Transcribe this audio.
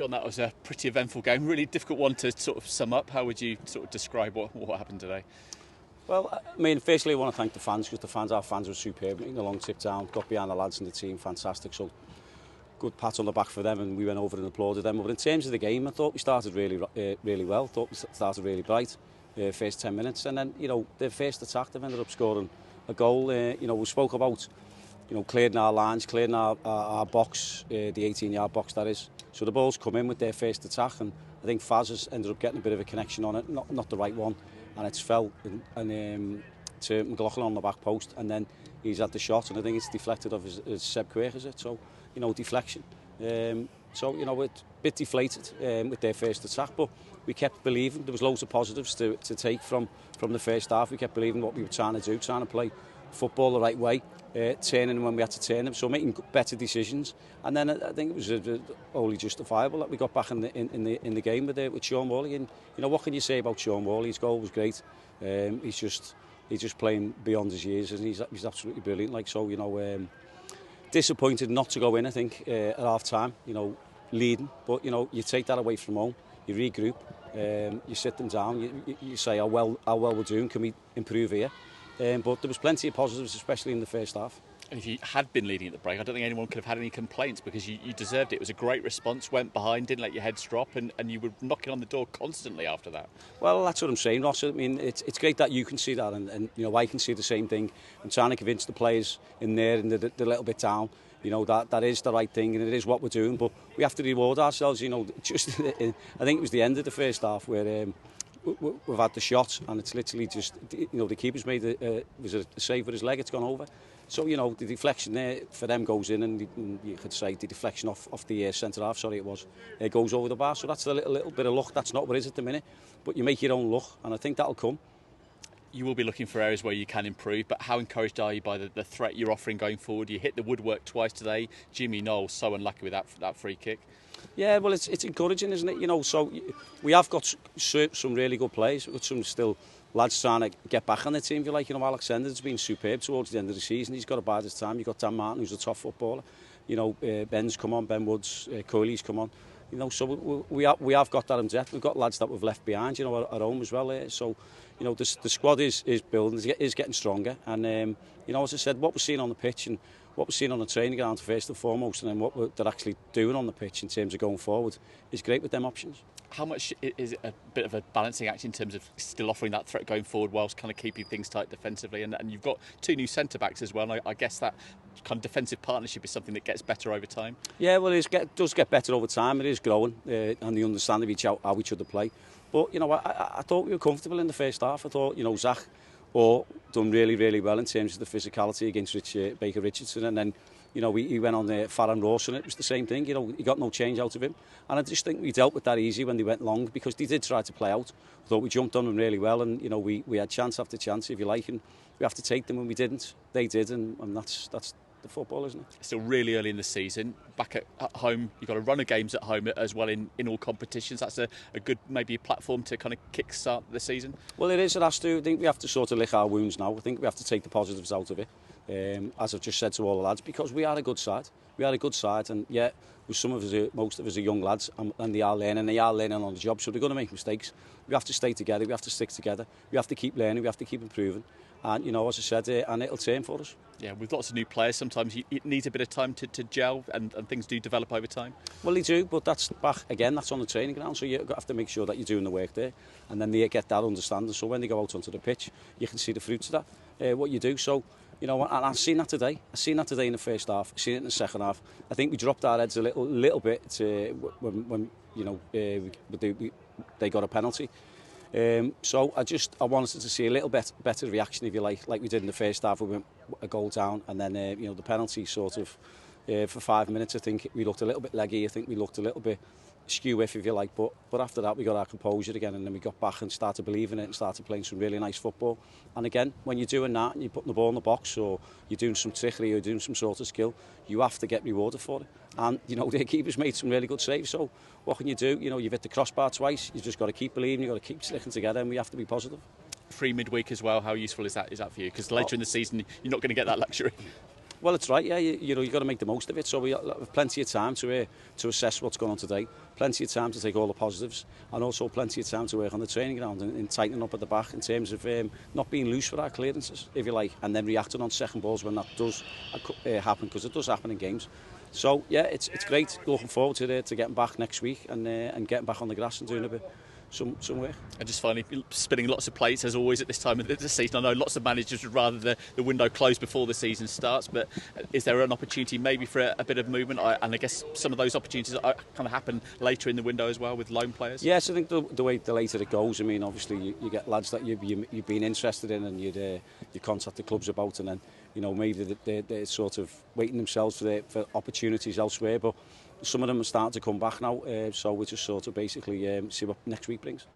John, that was a pretty eventful game, really difficult one to sort of sum up. How would you sort of describe what happened today? Well, I mean, firstly I want to thank the fans, because our fans were superb. Making the long tip down, got behind the lads in the team, fantastic. So good pat on the back for them, and we went over and applauded them. But in terms of the game, I thought we started really well. Thought we started really bright, first 10 minutes, and then the first attack, they've ended up scoring a goal. We spoke about clearing our lines, clearing our box, the 18-yard box that is. So the ball's come in with their first attack, and I think Faz has ended up getting a bit of a connection on it, not the right one, and it's fell to McLaughlin on the back post, and then he's had the shot, and I think it's deflected off his Seb Quirk, is it? So, deflection. It's a bit deflated with their first attack, but we kept believing. There was loads of positives to take from the first half. We kept believing what we were trying to do, trying to play football the right way, turning when we had to turn them, so making better decisions. And then I think it was only justifiable that we got back in the game with Sean Whalley. And what can you say about Sean Whalley? His goal was great. He's just playing beyond his years, and he's absolutely brilliant. Disappointed not to go in, I think, at half time. Leading, but you take that away from home, you regroup, you sit them down, you say how well we're doing, can we improve here? But there was plenty of positives, especially in the first half. And if you had been leading at the break, I don't think anyone could have had any complaints, because you deserved it. It was a great response, went behind, didn't let your heads drop, and you were knocking on the door constantly after that. Well, that's what I'm saying, Ross. I mean, it's great that you can see that, and I can see the same thing. I'm trying to convince the players in there, and they're a little bit down. That is the right thing, and it is what we're doing, but we have to reward ourselves. Just I think it was the end of the first half where we've had the shot, and it's literally just the keeper's made was a save with his leg, it's gone over. So the deflection there for them goes in, and you could say the deflection off the centre half, it goes over the bar. So that's a little bit of luck. That's not what it is at the minute, but you make your own luck, and I think that'll come. You will be looking for areas where you can improve, but how encouraged are you by the threat you're offering going forward? You hit the woodwork twice today. Jimmy Knoll, so unlucky with that free kick. Yeah, well, it's encouraging, isn't it? So we have got some really good players. We've got some still lads trying to get back on the team, if you like. Alexander's been superb towards the end of the season. He's got to bide his time. You've got Dan Martin, who's a top footballer. Ben's come on, Ben Woods, Coyley's come on. So we have got that in depth. We've got lads that we've left behind, at home as well. So, the squad is building, is getting stronger. And, as I said, what we're seeing on the pitch and what we're seeing on the training ground first and foremost, and then what they're actually doing on the pitch in terms of going forward is great with them options. How much is it a bit of a balancing act in terms of still offering that threat going forward whilst kind of keeping things tight defensively? And you've got two new centre-backs as well, and I guess that kind of defensive partnership is something that gets better over time? Yeah, well, it does get better over time. It is growing, and the understanding of how each other play. But, I thought we were comfortable in the first half. I thought, Zach done really, really well in terms of the physicality against Baker Richardson, and then he went on there, Farron Ross, and it was the same thing. He got no change out of him, and I just think we dealt with that easy when they went long, because they did try to play out. I thought we jumped on them really well, and we had chance after chance, if you like, and we have to take them when we didn't. They did, and that's the football, isn't it? It's still really early in the season. Back at home, you've got a run of games at home as well in all competitions. That's a good maybe a platform to kind of kick-start the season. Well, it is. It has to. I think we have to sort of lick our wounds now. I think we have to take the positives out of it, as I've just said to all the lads, because we are a good side. We are a good side, and yet some of us, most of us are young lads, and they are learning. They are learning on the job, so they're going to make mistakes. We have to stay together. We have to stick together. We have to keep learning. We have to keep improving. And, as I said, and it'll turn for us. Yeah, with lots of new players, sometimes it needs a bit of time to gel, and things do develop over time. Well, they do, but that's on the training ground, so you have to make sure that you're doing the work there, and then they get that understanding, so when they go out onto the pitch, you can see the fruits of that, what you do. So, and I've seen that today. I've seen that today in the first half. I've seen it in the second half. I think we dropped our heads a little bit when they got a penalty. So I wanted to see a little bit better reaction, if you like we did in the first half. We went a goal down, and then the penalty sort of for 5 minutes. I think we looked a little bit leggy. I think we looked a little bit skew if you like. But after that, we got our composure again, and then we got back and started believing it and started playing some really nice football. And again, when you're doing that and you're putting the ball in the box, or you're doing some trickery, or you're doing some sort of skill, you have to get rewarded for it. And their keepers made some really good saves. So what can you do? You've hit the crossbar twice. You just got to keep believing. You've got to keep sticking together, and we have to be positive. Free midweek as well. How useful is that for you? Because later in the season, you're not going to get that luxury. Well, it's right, yeah. You know, you've got to make the most of it. So we have plenty of time to assess what's going on today. Plenty of time to take all the positives, and also plenty of time to work on the training ground and tightening up at the back in terms of not being loose for our clearances, if you like, and then reacting on second balls when that does happen, because it does happen in games. So yeah, it's great. Looking forward to getting back next week and getting back on the grass and doing a bit. Some work. And just finally, spinning lots of plates as always at this time of the season. I know lots of managers would rather the window close before the season starts, but is there an opportunity maybe for a bit of movement? And I guess some of those opportunities kind of happen later in the window as well with loan players. Yes, I think the later it goes. I mean, obviously you get lads that you've been interested in and you contact the clubs about, and then maybe they're sort of waiting themselves for opportunities elsewhere. But some of them are starting to come back now, so we just sort of basically see what next week brings.